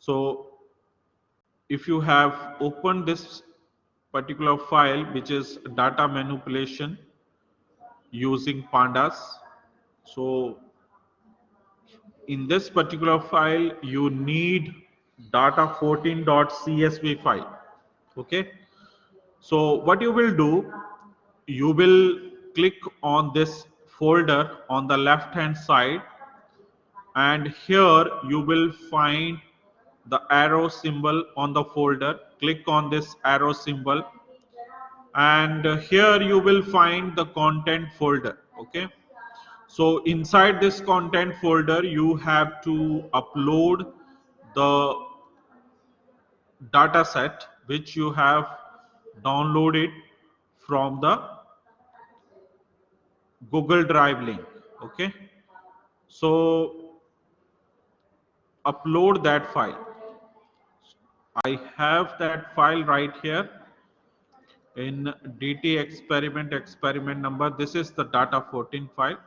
So if you have opened this particular file, which is data manipulation using pandas, so in this particular file you need data14.csv file. Okay, so what you will do, you will click on this folder on the left hand side, and here you will find the arrow symbol on the folder. Click on this arrow symbol, and here you will find the content folder. Okay, so inside this content folder you have to upload the data set which you have downloaded from the Google Drive link. Okay, so upload that file. I have that file right here in DT experiment number. This is the data 14 file.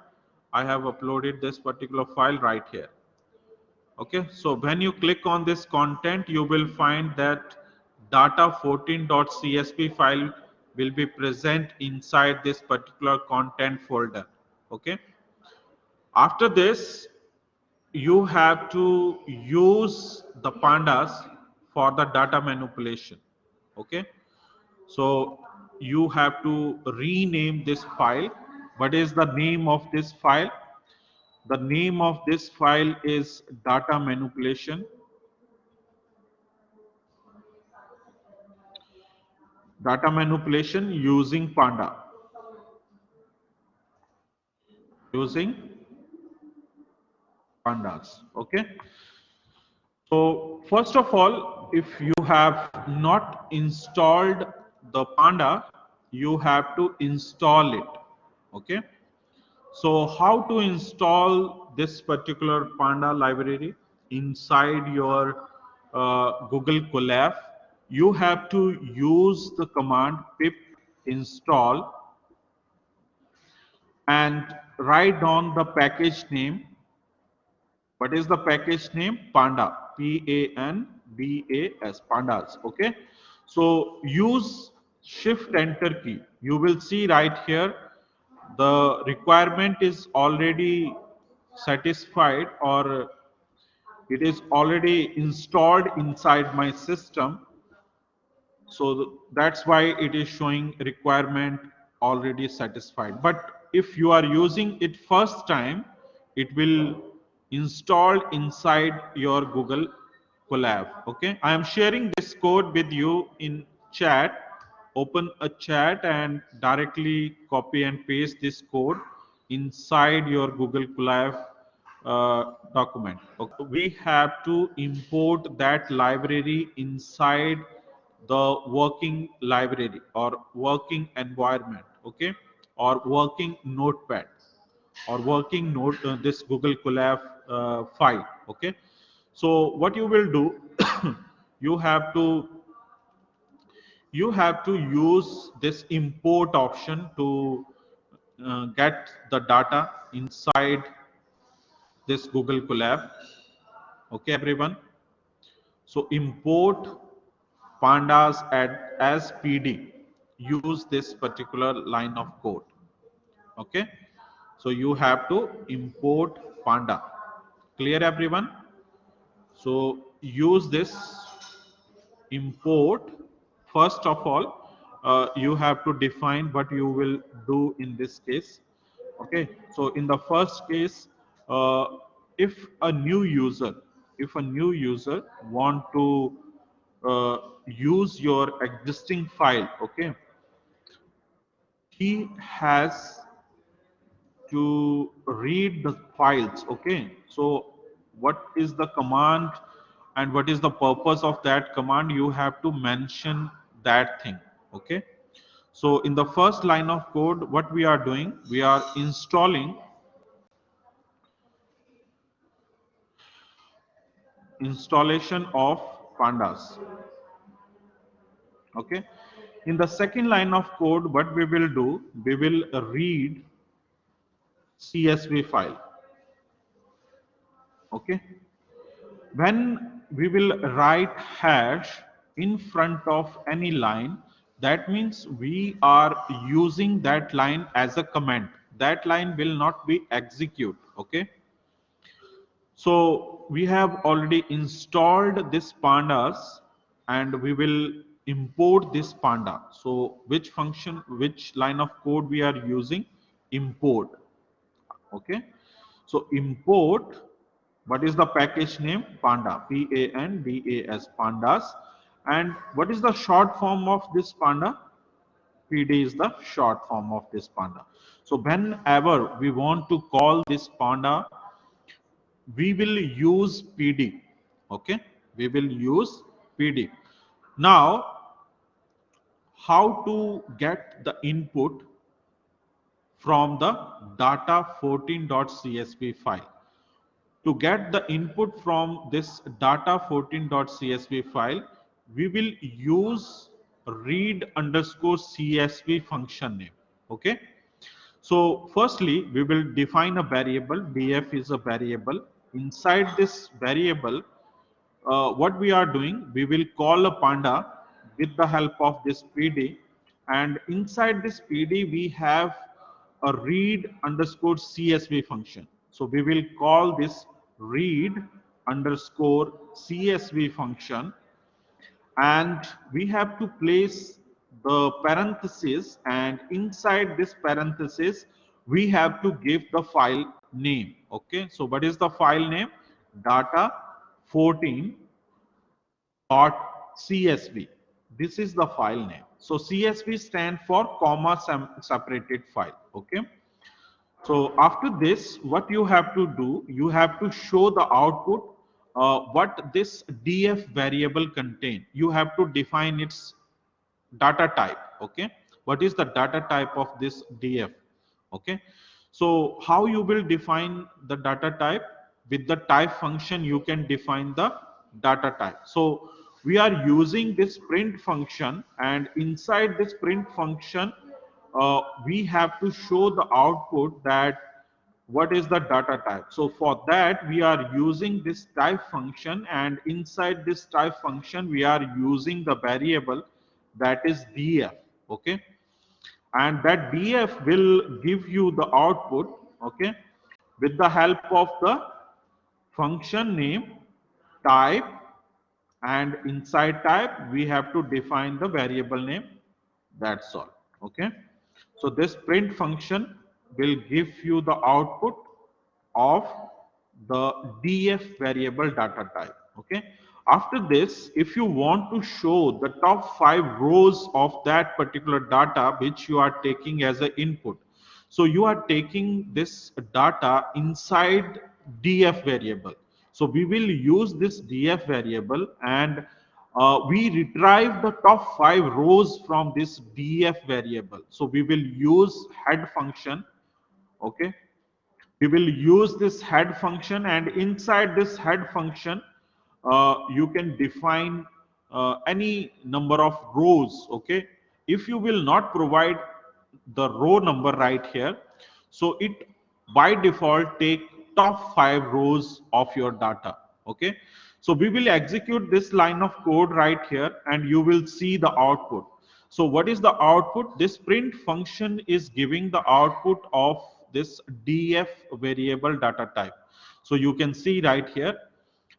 I have uploaded this particular file right here. Okay, so when you click on this content, you will find that data14.csv file will be present inside this particular content folder. Okay, after this you have to use the pandas for the data manipulation. Okay, so you have to rename this file. What is the name of this file? The name of this file is data manipulation using panda, using pandas. Okay, so first of all, if you have not installed the panda, you have to install it. Okay, so how to install this particular panda library inside your Google Colab? You have to use the command pip install and write down the package name. What is the package name? Panda, Pandas, pandas. Okay, so use shift enter key. You will see right here the requirement is already satisfied, or it is already installed inside my system. So that's why it is showing requirement already satisfied. But if you are using it first time, it will install inside your Google Colab. Okay, I am sharing this code with you in chat. Open a chat and directly copy and paste this code inside your Google Colab document. Okay. We have to import that library inside the working library or working environment. Okay, or working notepad or working note, this Google Colab file. Okay, so what you will do, you have to use this import option to get the data inside this Google Colab. Okay, everyone. So import pandas as PD. Use this particular line of code. Okay, so you have to import panda. Clear, everyone? So use this import. First of all, you have to define what you will do in this case. Okay, so in the first case, uh, if a new user want to use your existing file, okay, he has to read the files. Okay, so what is the command and what is the purpose of that command? You have to mention that thing. Okay, so in the first line of code, what we are doing, we are installing installation of pandas. Okay, in the second line of code, what we will do, we will read CSV file. Okay, when we will write hash in front of any line. That means we are using that line as a command. That line will not be execute. Okay. So we have already installed this pandas and we will import this panda. So which function, which line of code we are using? Import. Okay. So import, what is the package name? Panda, Pandas, pandas. And what is the short form of this panda? PD is the short form of this panda. So whenever we want to call this panda, we will use PD. Okay, we will use PD. Now, how to get the input from the data14.csv file? To get the input from this data14.csv file, we will use read underscore csv function name. Okay. So firstly, we will define a variable. df is a variable. Inside this variable, what we are doing, we will call a panda with the help of this PD. And inside this PD, we have a read underscore CSV function. So we will call this read underscore CSV function, and we have to place the parenthesis, and inside this parenthesis we have to give the file name. Okay, so what is the file name? Data 14.csv. This is the file name. So CSV stand for comma separated file. Okay, so after this, what you have to do, you have to show the output, what this df variable contain. You have to define its data type. Okay, what is the data type of this df? Okay, so how you will define the data type? With the type function you can define the data type. So we are using this print function, and inside this print function we have to show the output that what is the data type. So for that we are using this type function, and inside this type function we are using the variable that is df. Okay, and that df will give you the output. Okay, with the help of the function name, type, and inside type we have to define the variable name. That's all. Okay, so this print function will give you the output of the df variable data type. Okay, after this, if you want to show the top 5 rows of that particular data which you are taking as an input, so you are taking this data inside df variable. So we will use this df variable, and we retrieve the top 5 rows from this df variable. So we will use head function. Okay, we will use this head function, and inside this head function you can define any number of rows. Okay, if you will not provide the row number right here, so it by default take top 5 rows of your data. Okay, so we will execute this line of code right here, and you will see the output. So what is the output? This print function is giving the output of this df variable data type. So you can see right here,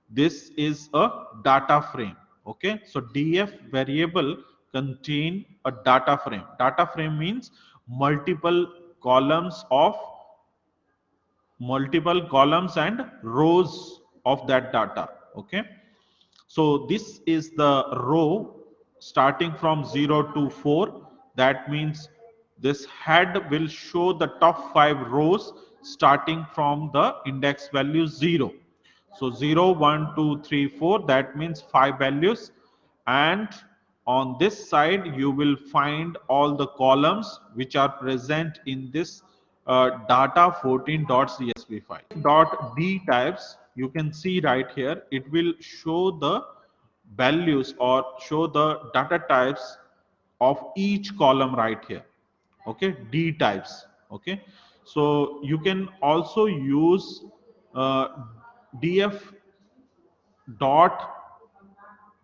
this is a data frame. Okay, so df variable contain a data frame. Data frame means multiple columns and rows of that data. Okay, so this is the row starting from 0 to 4. That means this head will show the top 5 rows starting from the index value 0. So 0, 1, 2, 3, 4, that means 5 values. And on this side you will find all the columns which are present in this data14.csv file. .d types, you can see right here, it will show the values or show the data types of each column right here. Okay, d types. Okay, so you can also use df dot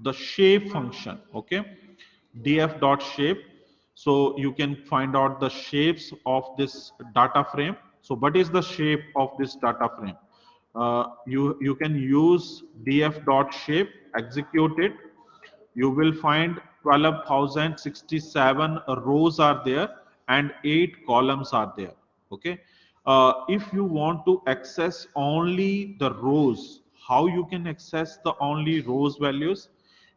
the shape function. Okay, df dot shape. So you can find out the shapes of this data frame. So what is the shape of this data frame? You can use df dot shape, execute it. You will find 12,067 rows are there and 8 columns are there. Okay, if you want to access only the rows, how you can access the only rows values?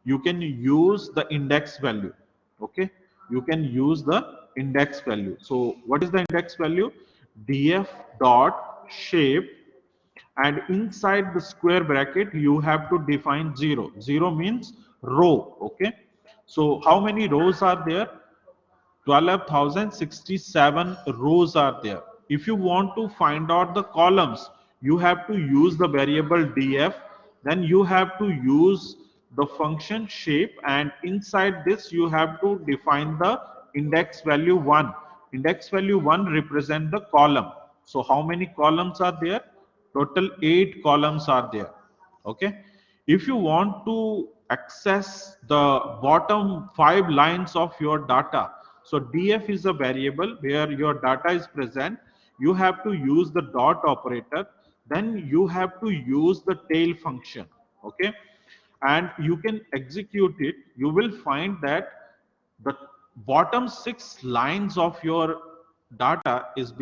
You can use the index value. Okay, you can use the index value. So what is the index value? Df dot shape, and inside the square bracket you have to define 0. 0 means row. Okay, so how many rows are there? 12,067 rows are there. If you want to find out the columns, you have to use the variable df, then you have to use the function shape, and inside this you have to define the index value 1. Index value 1 represent the column. So how many columns are there? Total 8 columns are there. Okay, if you want to access the bottom 5 lines of your data, so df is a variable where your data is present. You have to use the dot operator, then you have to use the tail function. Okay, and you can execute it. You will find that the bottom 6 lines of your data is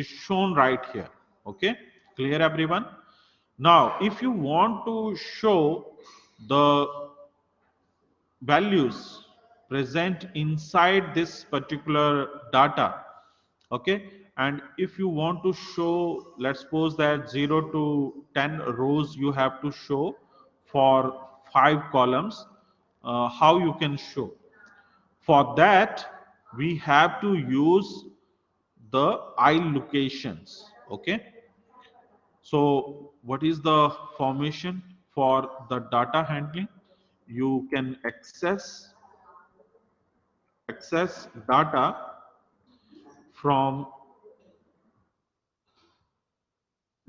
shown right here. Okay, clear everyone? Now if you want to show the values present inside this particular data, okay, and if you want to show, let's suppose that 0 to 10 rows you have to show for 5 columns, how you can show? For that we have to use the I locations. Okay, so what is the formation for the data handling? You can access data from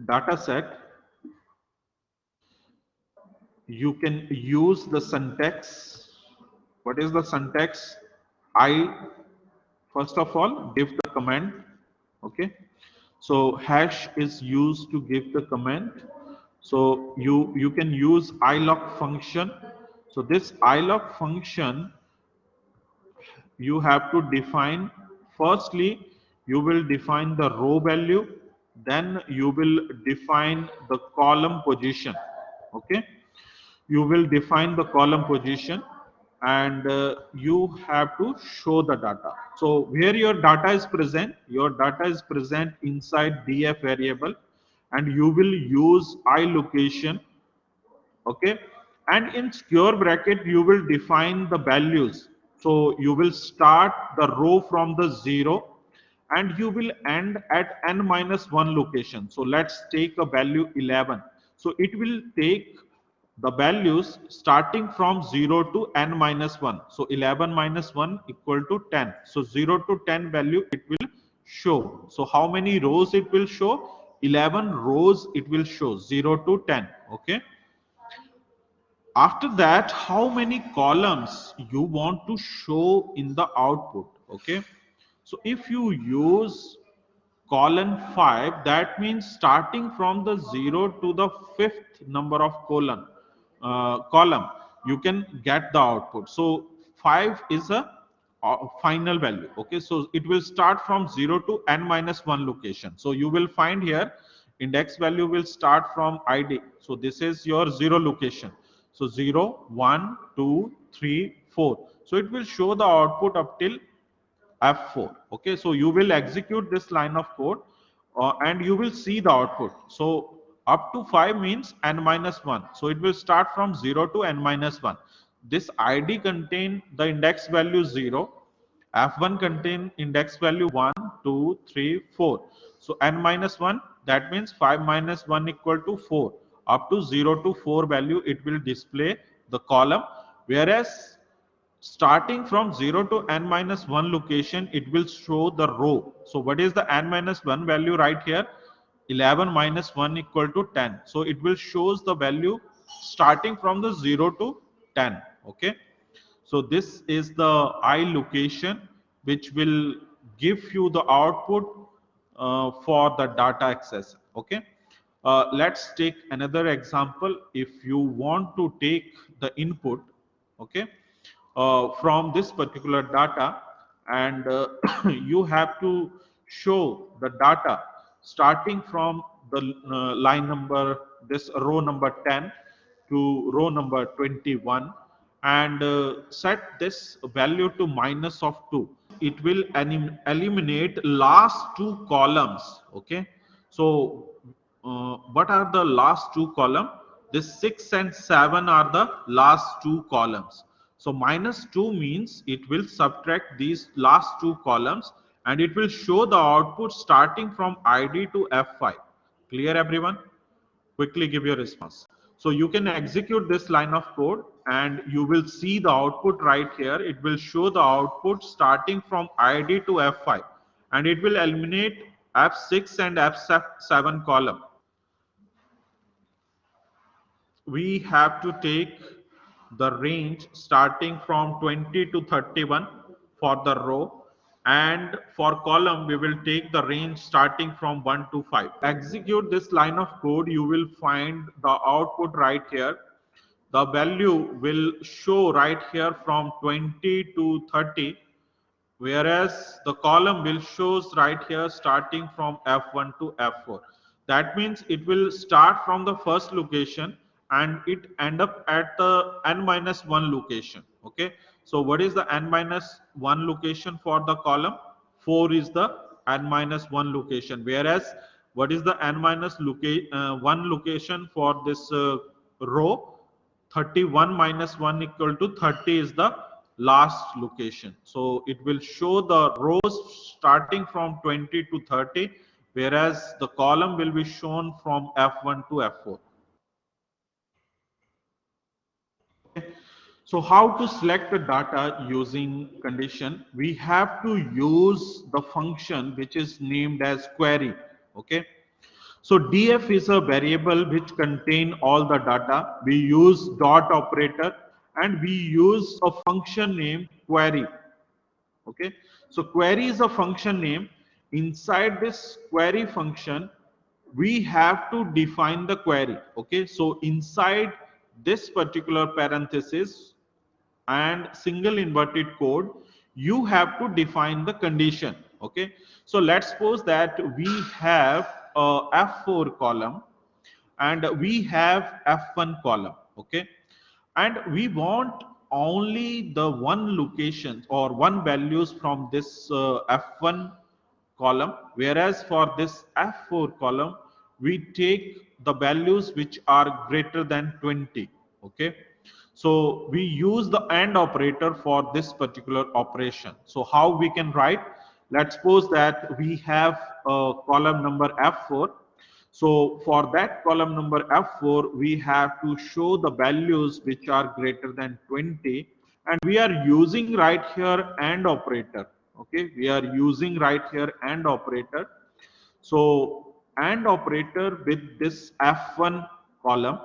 data set. You can use the syntax. What is the syntax? I first of all give the comment. Okay, so hash is used to give the comment. So you can use iloc function. So this iloc function you have to define. Firstly you will define the row value, then you will define the column position. Okay, you will define the column position, and you have to show the data. So where your data is present, your data is present inside df variable, and you will use I location. Okay, and in square bracket you will define the values. So you will start the row from the 0 and you will end at n minus 1 location. So let's take a value 11. So it will take the values starting from 0 to n minus 1. So 11 minus 1 equal to 10. So 0 to 10 value it will show. So how many rows it will show? 11 rows it will show, 0 to 10. Okay, after that how many columns you want to show in the output? Okay, so if you use colon 5, that means starting from the 0 to the 5th number of column you can get the output. So 5 is a final value. Okay, so it will start from 0 to n minus 1 location. So you will find here index value will start from id. So this is your 0 location. So 0 1 2 3 4. So it will show the output up till F4. Okay, so you will execute this line of code and you will see the output. So up to 5 means n minus 1. So it will start from 0 to n minus 1. This id contain the index value 0. F1 contain index value 1, 2, 3, 4. So n minus 1, that means 5 minus 1 equal to 4. Up to 0 to 4 value it will display the column, whereas starting from 0 to n minus 1 location it will show the row. So what is the n minus 1 value right here? 11 minus 1 equal to 10. So it will shows the value starting from the 0 to 10. Okay, so this is the I location which will give you the output for the data access. Okay, let's take another example. If you want to take the input, okay, from this particular data, and you have to show the data starting from the line number, this row number 10 to row number 21, and set this value to minus of 2. It will eliminate last two columns. Okay, so what are the last two columns? This 6 and 7 are the last two columns. So minus 2 means it will subtract these last two columns, and it will show the output starting from ID to F5. Clear, everyone? Quickly give your response. So you can execute this line of code and you will see the output right here. It will show the output starting from ID to F5, and it will eliminate F6 and F7 column. We have to take the range starting from 20 to 31 for the row, and for column we will take the range starting from 1 to 5. Execute this line of code, you will find the output right here. The value will show right here from 20 to 30, whereas the column will shows right here starting from F1 to F4. That means it will start from the first location and it end up at the n minus 1 location. Okay, so what is the n minus 1 location for the column? 4 is the n minus 1 location, whereas what is the n minus 1 location for this row? 31 minus 1 equal to 30 is the last location. So it will show the rows starting from 20 to 30, whereas the column will be shown from F1 to F4. So how to select the data using condition? We have to use the function which is named as query. Okay, so df is a variable which contain all the data. We use dot operator and we use a function named query. Okay, so query is a function name. Inside this query function, we have to define the query. Okay, so inside this particular parenthesis and single inverted code, you have to define the condition. Okay, so let's suppose that we have a F4 column and we have F1 column. Okay, and we want only the one location or one values from this F1 column, whereas for this F4 column we take the values which are greater than 20. Okay, so we use the AND operator for this particular operation. So how we can write? Let's suppose that we have a column number F4. So for that column number F4, we have to show the values which are greater than 20, and we are using right here AND operator. Okay, we are using right here AND operator. So AND operator with this F1 column,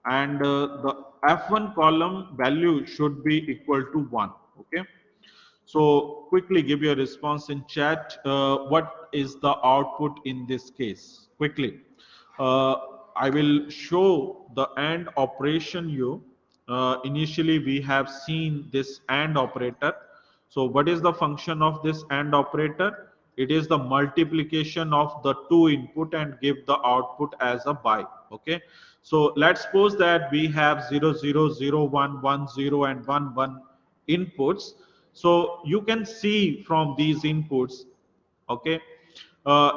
and the F1 column value should be equal to 1. Okay, so quickly give your response in chat. What is the output in this case? Quickly. Uh, I will show the AND operation you. Initially, we have seen this AND operator. So what is the function of this AND operator? It is the multiplication of the two input and give the output as a by. Okay. So let's suppose that we have 0, 0, 0, 1, 1, 0 and 1, 1 inputs. So you can see from these inputs, okay,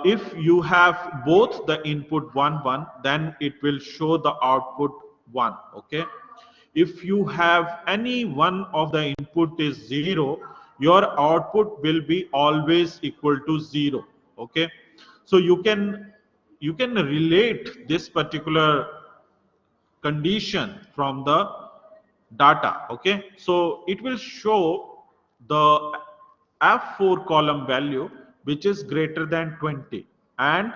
if you have both the input 1, 1, then it will show the output 1. Okay, if you have any one of the input is 0, your output will be always equal to 0. Okay, so you can relate this particular condition from the data. Okay, so it will show the F4 column value which is greater than 20, and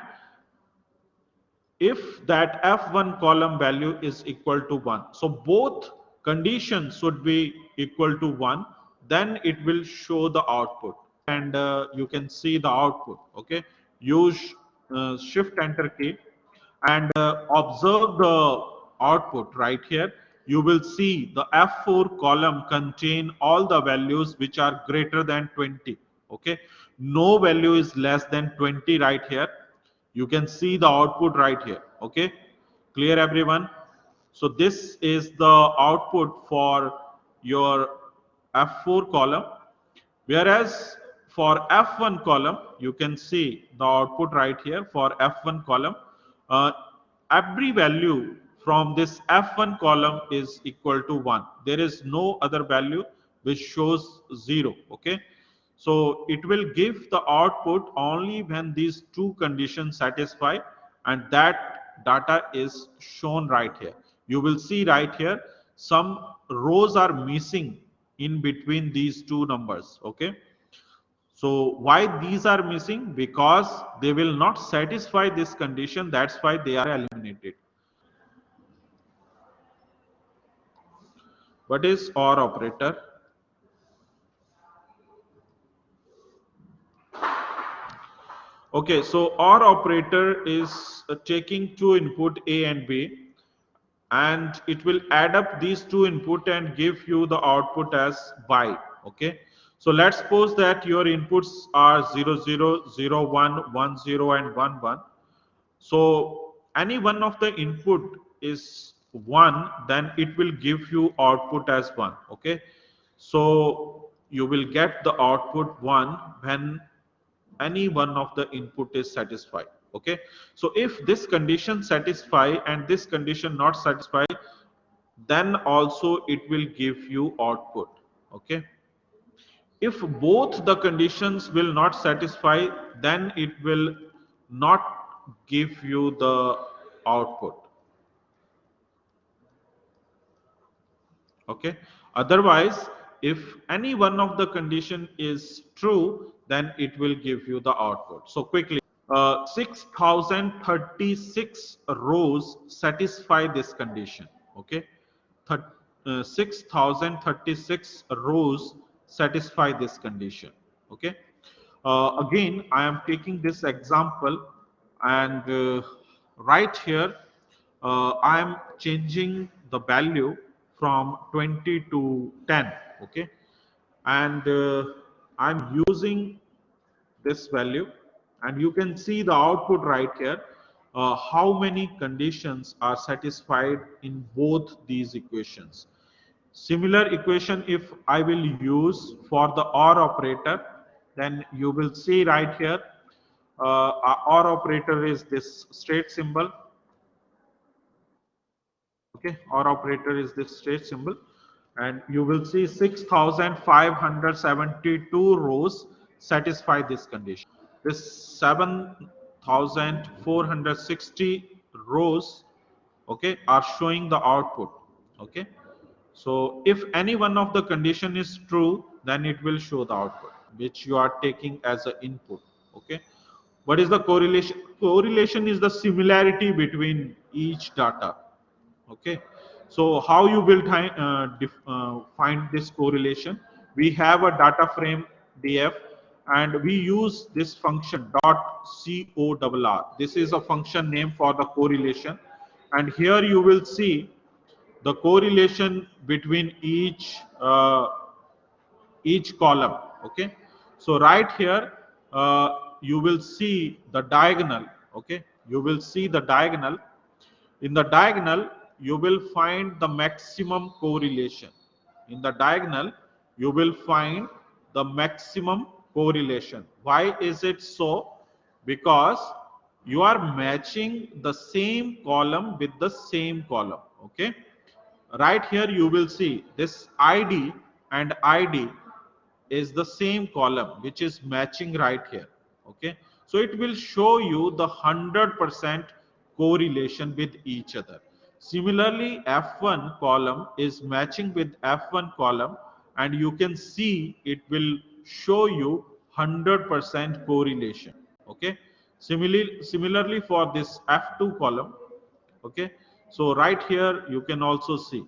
if that F1 column value is equal to 1. So both conditions should be equal to 1, then it will show the output. And you can see the output. Okay, use shift enter key and observe the output right here. You will see the F4 column contain all the values which are greater than 20. Okay, no value is less than 20 right here. You can see the output right here. Okay, clear everyone? So this is the output for your F4 column. Whereas for F1 column, you can see the output right here for F1 column. Uh, every value from this F1 column is equal to 1. There is no other value which shows 0. Okay. So it will give the output only when these two conditions satisfy, and that data is shown right here. You will see right here some rows are missing in between these two numbers. Okay, so why these are missing? Because they will not satisfy this condition, that's why they are eliminated. What is OR operator? Okay, so OR operator is taking two input A and B, and it will add up these two input and give you the output as Y. Okay, so let's suppose that your inputs are 0 0 0 1 1 0 and 1 1. So any one of the input is 1, then it will give you output as 1. Okay, so you will get the output 1 when any one of the input is satisfied. Okay, so if this condition satisfy and this condition not satisfy, then also it will give you output. Okay, if both the conditions will not satisfy, then it will not give you the output. Okay, otherwise if any one of the condition is true, then it will give you the output. So quickly, 6036 rows satisfy this condition. Okay, 6036 rows satisfy this condition. Okay, again I am taking this example, and right here I am changing the value from 20 to 10. Okay, and I'm using this value, and you can see the output right here, how many conditions are satisfied in both these equations. Similar equation if I will use for the OR operator, then you will see right here, OR operator is this straight symbol. Okay, OR operator is this straight symbol, and you will see 6572 rows satisfy this condition. This 7460 rows, okay, are showing the output. Okay, so if any one of the condition is true, then it will show the output which you are taking as an input. Okay, what is the correlation? Correlation is the similarity between each data. Okay, so how you will find this correlation? We have a data frame df, and we use this function dot corr. This is a function name for the correlation, and here you will see the correlation between each column. Okay, so right here you will see the diagonal. Okay, you will see the diagonal. In the diagonal, you will find the maximum correlation. In the diagonal, you will find the maximum correlation. Why is it so? Because you are matching the same column with the same column. Okay, right here you will see this ID and ID is the same column which is matching right here. Okay, so it will show you the 100% correlation with each other. Similarly, F1 column is matching with F1 column, and you can see it will show you 100% correlation. Okay, Similarly for this F2 column, okay, so right here you can also see.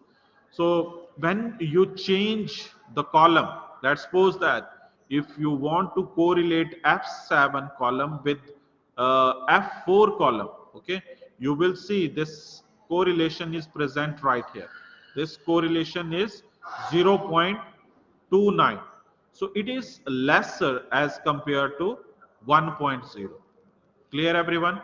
So when you change the column, let's suppose that if you want to correlate F7 column with F4 column, okay, you will see this correlation is present right here. This correlation is 0.29. So it is lesser as compared to 1.0. Clear everyone?